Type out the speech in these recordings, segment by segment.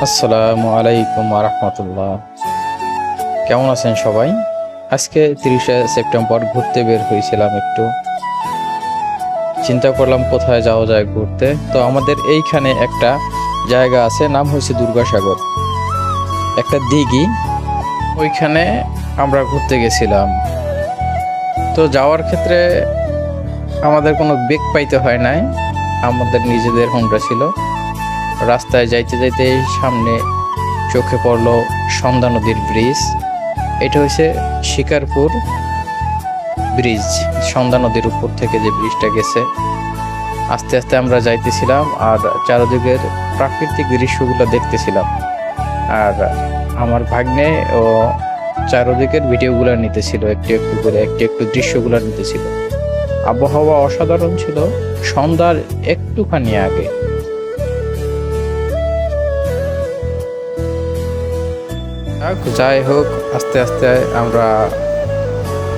আসসালামু আলাইকুম রহমতুল্লাহ। কেমন আছেন সবাই? আজকে 30শে সেপ্টেম্বর ঘুরতে বের হয়েছিলাম। একটু চিন্তা করলাম কোথায় যাওয়া যায় ঘুরতে। তো আমাদের এইখানে একটা জায়গা আছে, নাম হয়েছে দুর্গাসাগর, একটা দিঘি। ওইখানে আমরা ঘুরতে গেছিলাম। তো যাওয়ার ক্ষেত্রে আমাদের কোনো বেগ পাইতে হয় নাই, আমাদের নিজেদের হোন্ডা ছিল। রাস্তায় যাইতে যাইতে সামনে চোখে পড়লো সন্ধ্যা নদীর ব্রিজ। এটা হচ্ছে শিকারপুর ব্রিজ, সন্ধ্যা নদীর উপর থেকে যে ব্রিজটা গেছে। আস্তে আস্তে আমরা যাইতেছিলাম আর চারদিকের প্রাকৃতিক দৃশ্যগুলো দেখতেছিলাম। আর আমার ভাগ্নে ও চারদিকের ভিডিওগুলো নিতেছিল, একটু একটু করে একটু একটু দৃশ্যগুলো নিতেছিল। আবহাওয়া অসাধারণ ছিল সন্ধ্যার একটুখানি আগে। যাই হোক, আস্তে আস্তে আমরা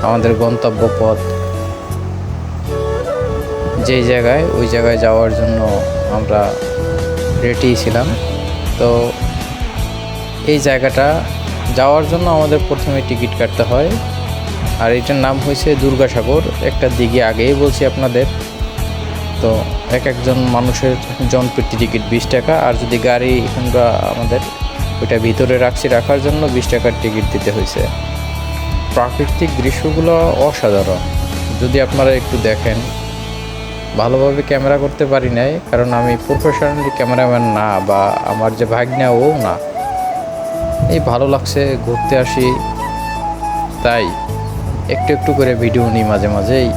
আমাদের গন্তব্য পথ যেই জায়গায়, ওই জায়গায় যাওয়ার জন্য আমরা রেডি ছিলাম। তো এই জায়গাটা যাওয়ার জন্য আমাদের প্রথমে টিকিট কাটতে হয়। আর এটার নাম হয়েছে দুর্গাসাগর, একটা দিঘি। আগেই বলছি আপনাদের। তো এক একজন মানুষের জনপ্রতি টিকিট 20 টাকা, আর যদি গাড়ি আমরা আমাদের ওইটা ভিতরে রাখার জন্য 20 টাকার টিকিট দিতে হয়েছে। প্রাকৃতিক দৃশ্যগুলো অসাধারণ, যদি আপনারা একটু দেখেন। ভালোভাবে ক্যামেরা করতে পারি নাই, কারণ আমি প্রফেশনালি ক্যামেরাম্যান না, বা আমার যে ভাগ্না ও না। এই ভালো লাগছে, ঘুরতে আসি, তাই একটু একটু করে ভিডিও নিই মাঝে মাঝেই।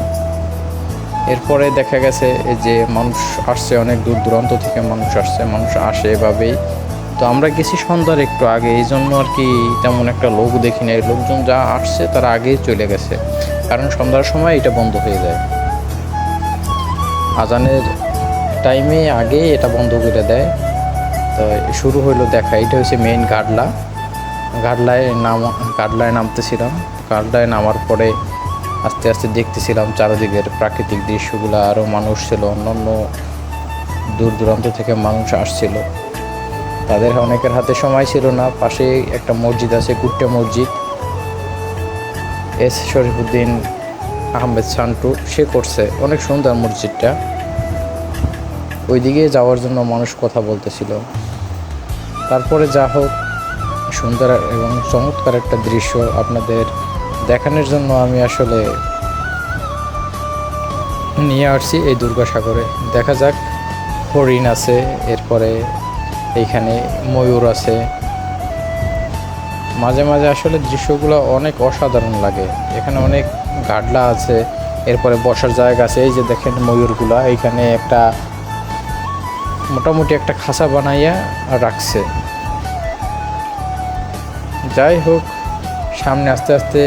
এরপরে দেখা গেছে যে মানুষ আসছে, অনেক দূর দূরান্ত থেকে মানুষ আসছে, মানুষ আসে এভাবেই। তো আমরা গেছি সন্ধ্যার একটু আগে, এই জন্য আর কি তেমন একটা লোক দেখি নাই। লোকজন যা আসছে তারা আগেই চলে গেছে, কারণ সন্ধ্যার সময় এটা বন্ধ হয়ে যায়। আজানের টাইমে আগে এটা বন্ধ করে দেয়। তো শুরু হইলো দেখা। এটা হচ্ছে মেইন গাডলা। গাডলায় নামতেছিলাম। গাডলায় নামার পরে আস্তে আস্তে দেখতেছিলাম চারিদিকের প্রাকৃতিক দৃশ্যগুলো। আরও মানুষ ছিল, অন্যান্য দূর দূরান্ত থেকে মানুষ আসছিল। তাদের অনেকের হাতে সময় ছিল না। পাশে একটা মসজিদ আছে, কুট্টে মসজিদ, এস শরীফুদ্দিন আহমেদ সান্টু, সে করছে। অনেক সুন্দর মসজিদটা। ওইদিকে যাওয়ার জন্য মানুষ কথা বলতেছিল। তারপরে যা হোক, সুন্দর এবং চমৎকার একটা দৃশ্য আপনাদের দেখানোর জন্য আমি আসলে নিয়ে আসছি এই দুর্গাসাগরে। দেখা যাক। হরিণ আছে, এরপরে এইখানে ময়ূর আছে। মাঝে মাঝে আসলে দৃশ্যগুলো অনেক অসাধারণ লাগে। এখানে অনেক গাডলা আছে, এরপরে বসার জায়গা আছে। এই যে দেখেন ময়ূরগুলা, এইখানে একটা মোটামুটি একটা খাঁচা বানাইয়া রাখছে। যাই হোক, সামনে আস্তে আস্তে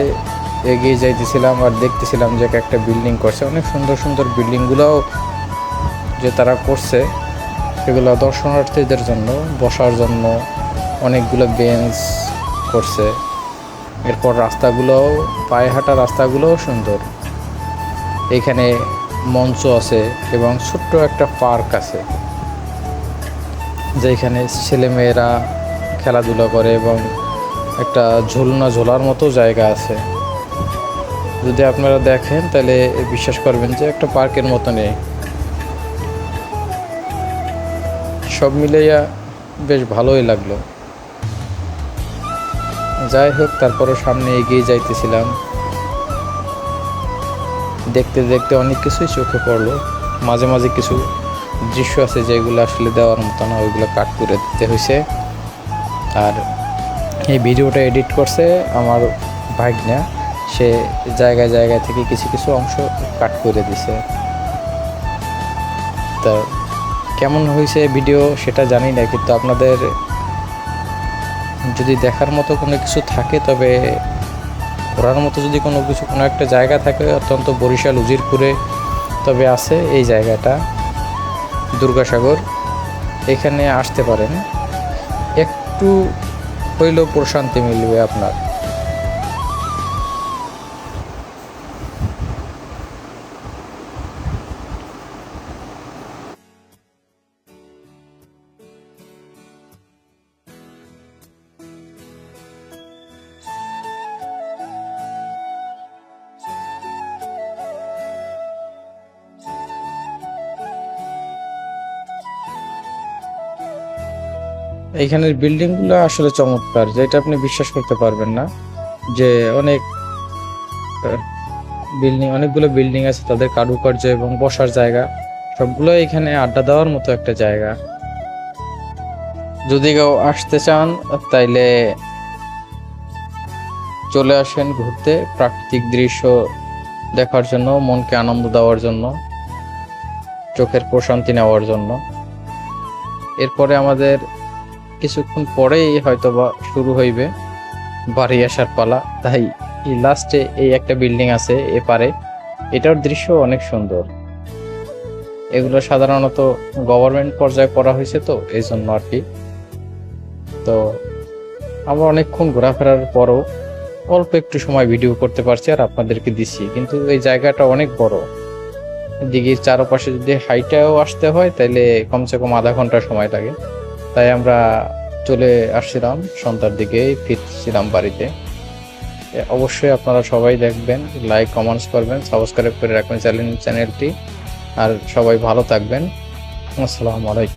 এগিয়ে যাইতেছিলাম আর দেখতেছিলাম যে একটা বিল্ডিং করছে। অনেক সুন্দর সুন্দর বিল্ডিংগুলোও যে তারা করছে, সেগুলো দর্শনার্থীদের জন্য বসার জন্য অনেকগুলো বেঞ্চ করছে। এরপর রাস্তাগুলোও, পায়ে হাঁটা রাস্তাগুলোও সুন্দর। এখানে মঞ্চ আছে এবং ছোট্ট একটা পার্ক আছে, যেখানে ছেলেমেয়েরা খেলাধুলা করে, এবং একটা ঝোলার মতো জায়গা আছে। যদি আপনারা দেখেন তাহলে বিশ্বাস করবেন যে একটা পার্কের মতো নেই। সব মিলাইয়া বেশ ভালোই লাগলো। যাই হোক, তারপরও সামনে এগিয়ে যাইতেছিলাম। দেখতে দেখতে অনেক কিছুই চোখে পড়লো। মাঝে মাঝে কিছু দৃশ্য আছে যেগুলো আসলে দেওয়ার মতো না, ওইগুলো কাট করে দিতে হয়েছে। আর এই ভিডিওটা এডিট করছে আমার ভাগ্না। সে জায়গায় জায়গায় থেকে কিছু কিছু অংশ কাট করে দিছে। তা কেমন হয়েছে ভিডিও সেটা জানি না, কিন্তু আপনাদের যদি দেখার মতো কোনো কিছু থাকে, তবে ঘোরার মতো যদি কোনো কিছু, কোনো একটা জায়গা থাকে, অত্যন্ত বরিশাল উজিরপুরে তবে আছে এই জায়গাটা, দুর্গাসাগর। এখানে আসতে পারেন, একটু হইলেও প্রশান্তি মিলবে আপনার। এইখানের বিল্ডিংগুলো আসলে চমৎকার, যেটা আপনি বিশ্বাস করতে পারবেন না যে অনেকগুলো বিল্ডিং আছে, তাদের কারুকার্য এবং বসার জায়গা সবগুলো এখানে আড্ডা দেওয়ার মতো একটা জায়গা। যদি কেউ আসতে চান তাইলে চলে আসেন ঘুরতে, প্রাকৃতিক দৃশ্য দেখার জন্য, মনকে আনন্দ দেওয়ার জন্য, চোখের প্রশান্তি নেওয়ার জন্য। এরপরে আমাদের কিছুক্ষণ পরেই হয়তোবা শুরু হইবে বাড়ি আসার পালা। তাই এই লাস্টে এই একটা বিল্ডিং আছে এপারে, এটার দৃশ্য অনেক সুন্দর। এগুলো সাধারণত গভর্নমেন্ট পর্যায়ে করা হয়েছে, তো এই জন্য আর কি। তো আমরা অনেকক্ষণ ঘোরাফেরার পরও অল্প একটু সময় ভিডিও করতে পারছি আর আপনাদেরকে দিচ্ছি, কিন্তু এই জায়গাটা অনেক বড়। দিঘির চারপাশে যদি হাইটাও আসতে হয় তাহলে কমসে কম আধা ঘন্টা সময় লাগে। তাই আমরা চলে আসছিলাম, সন্ধ্যার দিকে ফিরছিলাম বাড়িতে। অবশ্যই আপনারা সবাই দেখবেন, লাইক কমেন্টস করবেন, সাবস্ক্রাইব করে রাখবেন চ্যানেলটি। আর সবাই ভালো থাকবেন। আসসালামু আলাইকুম।